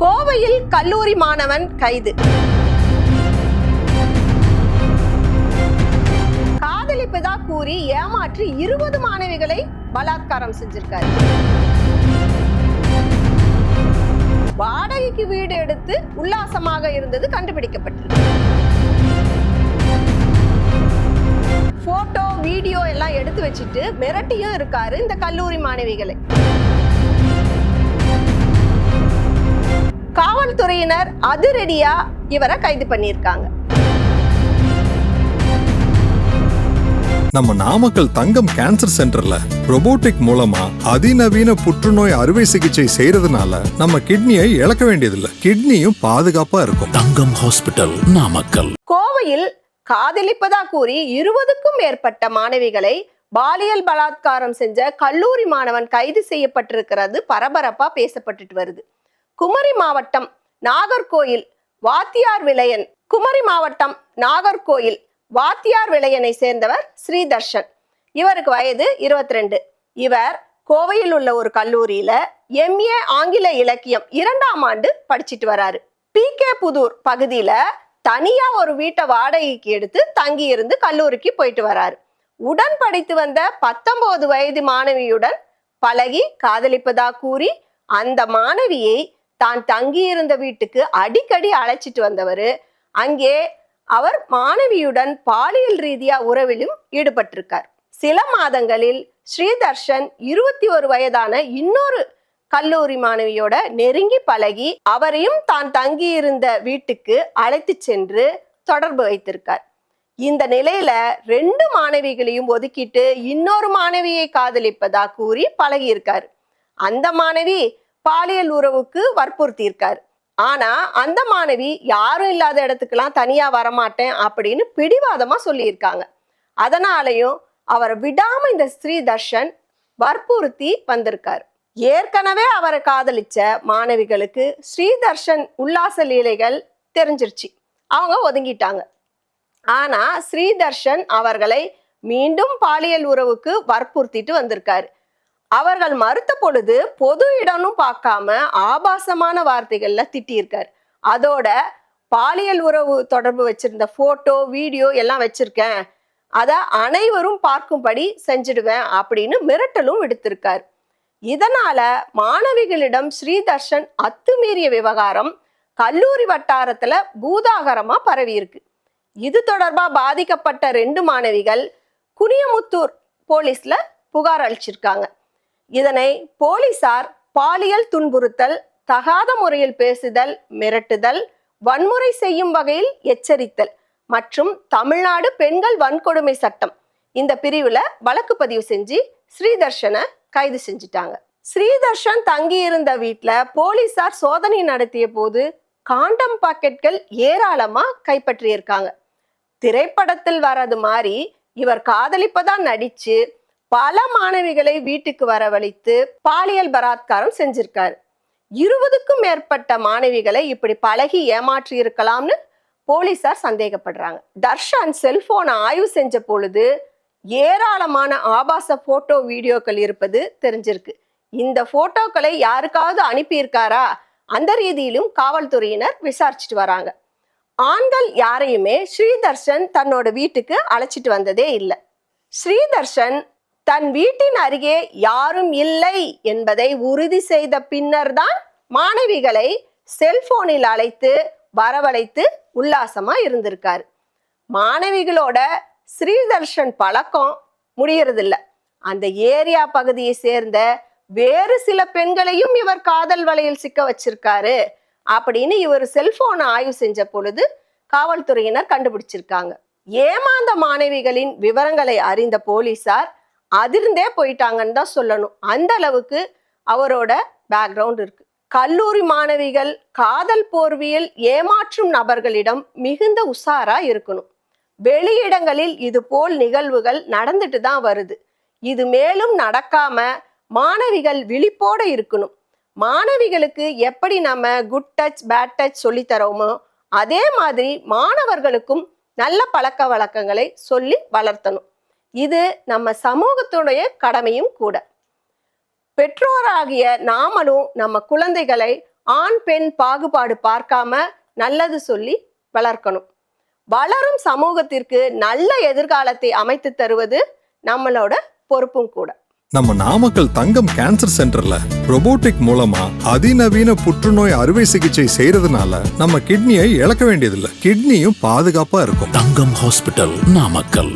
கோவையில் கல்லூரி மாணவன் கைது. காதலிப்பதா கூறி ஏமாற்றி 20 மாணவிகளை பலாத்காரம் செஞ்சிருக்காரு. வாடகைக்கு வீடு எடுத்து உல்லாசமாக இருந்தது கண்டுபிடிக்கப்பட்டிருக்கு. போட்டோ வீடியோ எல்லாம் எடுத்து வச்சுட்டு மிரட்டியும் இருக்காரு இந்த கல்லூரி மாணவிகளை. காவல்துறையினர் அதிரடியா இவரை கைது பண்ணியிருக்காங்க. நம்ம நாமக்கல் தங்கம் கேன்சர் சென்டர்ல ரோபோட்டிக் மூலமா அதிநவீன புற்றுநோய் அறுவை சிகிச்சை செய்யறதுனால நம்ம கிட்னியை இழக்க வேண்டியதில்லை, கிட்னியும் பாதுகாப்பா இருக்கும். தங்கம் ஹாஸ்பிட்டல், நாமக்கல். கோவையில் காதலிப்பதா கூறி 20க்கும் மேற்பட்ட மாணவிகளை பாலியல் பலாத்காரம் செஞ்ச கல்லூரி மாணவன் கைது செய்யப்பட்டிருக்கிறது பரபரப்பா பேசப்பட்டுட்டு வருது. குமரி மாவட்டம் நாகர்கோயில் வாத்தியார் விளையனை சேர்ந்தவர் ஸ்ரீதர்ஷன். இவருக்கு வயது 22. இவர் கோவையில் உள்ள ஒரு கல்லூரியில MA ஆங்கில இலக்கியம் 2ஆம் ஆண்டு படிச்சிட்டு வராரு. PK புதூர் பகுதியில தனியா ஒரு வீட்டை வாடகைக்கு எடுத்து தங்கி இருந்து கல்லூரிக்கு போயிட்டு வராரு. உடன் படித்து வந்த 19 வயது மாணவியுடன் பழகி காதலிப்பதா கூறி அந்த மாணவியை தான் தங்கியிருந்த வீட்டுக்கு அடிக்கடி அழைச்சிட்டு வந்தவர். அங்கே அவர் மாணவியுடன் பாலியல் ரீதியா உறவிலும் ஈடுபட்டிருக்கார். சில மாதங்களில் ஸ்ரீதர்ஷன் 21 வயதான இன்னொரு கல்லூரி மாணவியோட நெருங்கி பழகி அவரையும் தான் தங்கியிருந்த வீட்டுக்கு அழைத்து சென்று தொடர்பு வைத்திருக்கார். இந்த நிலையில 2 மாணவிகளையும் ஒதுக்கிட்டு இன்னொரு மாணவியை காதலிப்பதா கூறி பழகியிருக்காரு. அந்த மாணவி பாலியல் உறவுக்கு வற்புறுத்தியிருக்காரு. ஆனா அந்த மாணவி யாரும் இல்லாத இடத்துக்கெல்லாம் தனியா வரமாட்டேன் அப்படின்னு பிடிவாதமா சொல்லியிருக்காங்க. அதனாலையும் அவரை விடாம இந்த ஸ்ரீதர்ஷன் வற்புறுத்தி வந்திருக்காரு. ஏற்கனவே அவரை காதலிச்ச மாணவிகளுக்கு ஸ்ரீதர்ஷன் உல்லாச லீலைகள் தெரிஞ்சிருச்சு, அவங்க ஒதுங்கிட்டாங்க. ஆனா ஸ்ரீதர்ஷன் அவர்களை மீண்டும் பாலியல் உறவுக்கு வற்புறுத்திட்டு வந்திருக்காரு. அவர்கள் மறுத்த பொழுது பொது இடம்னு பார்க்காம ஆபாசமான வார்த்தைகள்ல திட்டியிருக்காரு. அதோட பாலியல் உறவு தொடர்பு வச்சிருந்த போட்டோ வீடியோ எல்லாம் வச்சிருக்கேன், அத அனைவரும் பார்க்கும்படி செஞ்சிடுவேன் அப்படின்னு மிரட்டலும் விடுத்திருக்காரு. இதனால மாணவிகளிடம் ஸ்ரீதர்ஷன் அத்துமீறிய விவகாரம் கல்லூரி வட்டாரத்துல பூதாகரமா பரவி இருக்கு. இது தொடர்பா பாதிக்கப்பட்ட 2 மாணவிகள் குனியமுத்தூர் போலீஸ்ல புகார் அளிச்சிருக்காங்க. இதனை போலீசார் பாலியல் துன்புறுத்தல், தகாத முறையில் பேசுதல், மிரட்டுதல், வன்முறை செய்யும் வகையில் எச்சரித்தல் மற்றும் தமிழ்நாடு பெண்கள் வன்கொடுமை சட்டம் இந்த பிரிவுல வழக்கு பதிவு செஞ்சு ஸ்ரீதர்ஷனை கைது செஞ்சிட்டாங்க. ஸ்ரீதர்ஷன் தங்கியிருந்த வீட்டுல போலீசார் சோதனை நடத்திய போது காண்டம் பாக்கெட்கள் ஏராளமா கைப்பற்றியிருக்காங்க. திரைப்படத்தில் வர்றது மாதிரி இவர் காதலிப்பதா நடிச்சு பல மாணவிகளை வீட்டுக்கு வரவழைத்து பாலியல் பலாத்காரம் செஞ்சிருக்காரு. 20க்கும் மேற்பட்ட மாணவிகளை இப்படி பழகி ஏமாற்றி இருக்கலாம்னு போலீசார் சந்தேகப்படுறாங்க. தர்ஷன் செல்போனை ஆய்வு செஞ்ச பொழுது ஏராளமான ஆபாச போட்டோ வீடியோக்கள் இருப்பது தெரிஞ்சிருக்கு. இந்த போட்டோக்களை யாருக்காவது அனுப்பியிருக்காரா, அந்த ரீதியிலும் காவல்துறையினர் விசாரிச்சுட்டு வராங்க. ஆண்கள் யாரையுமே ஸ்ரீதர்ஷன் தன்னோட வீட்டுக்கு அழைச்சிட்டு வந்ததே இல்லை. ஸ்ரீதர்ஷன் தன் வீட்டின் அருகே யாரும் இல்லை என்பதை உறுதி செய்த பின்னர் தான் மாணவிகளை செல்போனில் அழைத்து வரவழைத்து உல்லாசமா இருந்திருக்காரு. மாணவிகளோட ஸ்ரீதர்ஷன் பழக்கம் முடியறதில்ல. அந்த ஏரியா பகுதியை சேர்ந்த வேறு சில பெண்களையும் இவர் காதல் வலையில் சிக்க வச்சிருக்காரு அப்படின்னு இவர் செல்போனை ஆய்வு செஞ்ச பொழுது காவல்துறையினர் கண்டுபிடிச்சிருக்காங்க. ஏமாந்த மாணவிகளின் விவரங்களை அறிந்த போலீசார் அதிர்ந்தே போயிட்டாங்கன்னு தான் சொல்லணும். அந்த அளவுக்கு அவரோட பேக்ரவுண்ட் இருக்கு. கல்லூரி மாணவிகள் காதல் போர்வியில் ஏமாற்றும் நபர்களிடம் மிகுந்த உஷாரா இருக்கணும். வெளியிடங்களில் இது போல் நிகழ்வுகள் நடந்துட்டு தான் வருது. இது மேலும் நடக்காம மாணவிகள் விழிப்போட இருக்கணும். மாணவிகளுக்கு எப்படி நம்ம குட் டச் பேட் டச் சொல்லி தரோமோ அதே மாதிரி மாணவர்களுக்கும் நல்ல பழக்க வழக்கங்களை சொல்லி வளர்த்தணும். இது நம்ம சமூகத்துடைய கடமையும் கூட. பெற்றோராகிய நாமளும் நம்ம குழந்தைகளை ஆண் பெண் பாகுபாடு பார்க்காம நல்லது சொல்லி வளர்க்கணும். வளரும் சமூகத்திற்கு நல்ல எதிர்காலத்தை அமைத்து தருவது நம்மளோட பொறுப்பும் கூட. நம்ம நாமக்கல் தங்கம் கேன்சர் சென்டர்ல robotic மூலமா அதிநவீன புற்றுநோய் அறுவை சிகிச்சை செய்யறதுனால நம்ம கிட்னியை இழக்க வேண்டியதில்லை. கிட்னியும் பாதுகாப்பா இருக்கும். தங்கம் ஹாஸ்பிட்டல், நாமக்கல்.